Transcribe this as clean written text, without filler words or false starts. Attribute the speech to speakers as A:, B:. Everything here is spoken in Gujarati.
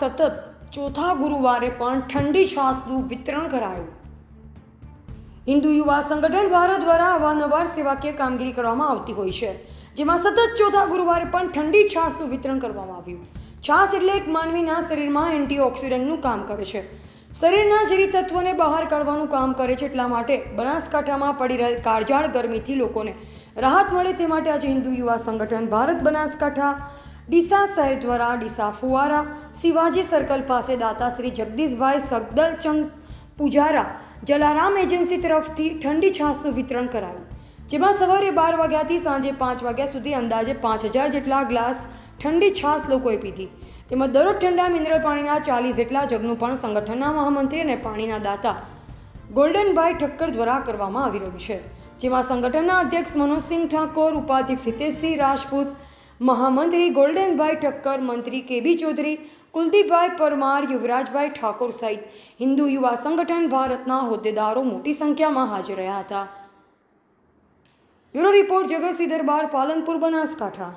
A: સતત ચોથા ગુરુવારે પણ ઠંડી છાશનું વિતરણ કરાયું. હિન્દુ યુવા સંગઠન ભારત દ્વારા અવારનવાર સેવાકીય કામગીરી કરવામાં આવતી હોય છે, જેમાં સતત ચોથા ગુરુવારે પણ ઠંડી છાશનું વિતરણ કરવામાં આવ્યું. છાશ એટલે એક માનવીના શરીરમાં એન્ટીઓક્સિડન્ટનું કામ કરે છે, શરીરના ઝેરી તત્વોને બહાર કાઢવાનું કામ કરે છે. એટલા માટે બનાસકાંઠામાં પડી રહેલ કાળઝાળ ગરમીથી લોકોને રાહત મળે તે માટે આજે હિન્દુ યુવા સંગઠન ભારત બનાસકાંઠા ડીસા શહેર દ્વારા ડીસા ફુવારા શિવાજી સર્કલ પાસે દાતા શ્રી જગદીશભાઈ સગદલચંદ પૂજારા જલારામ એજન્સી તરફથી ઠંડી છાશનું વિતરણ કરાયું, જેમાં સવારે 12 વાગ્યાથી સાંજે 5 વાગ્યા સુધી અંદાજે 5000 જેટલા ગ્લાસ ઠંડી છાશ લોકોએ પીધી. તેમજ દરરોજ ઠંડા મિનરલ પાણીના 40 જેટલા જગનું પણ સંગઠનના મહામંત્રી અને પાણીના દાતા ગોલ્ડનભાઈ ઠક્કર દ્વારા કરવામાં આવી રહ્યું છે, જેમાં સંગઠનના અધ્યક્ષ મનોજસિંહ ઠાકોર, ઉપાધ્યક્ષ હિતેશસિંહ રાજપૂત, મહામંત્રી ગોલ્ડનભાઈ ઠક્કર, મંત્રી કેબી ચૌધરી, કુલદીપભાઈ પરમાર, યુવરાજભાઈ ઠાકોર સહિત હિન્દુ યુવા સંગઠન ભારતના હોદ્દેદારો મોટી સંખ્યામાં હાજર રહ્યા હતા. બ્યુરો રિપોર્ટ જગતસિંહ દરબાર, પાલનપુર, બનાસકાંઠા.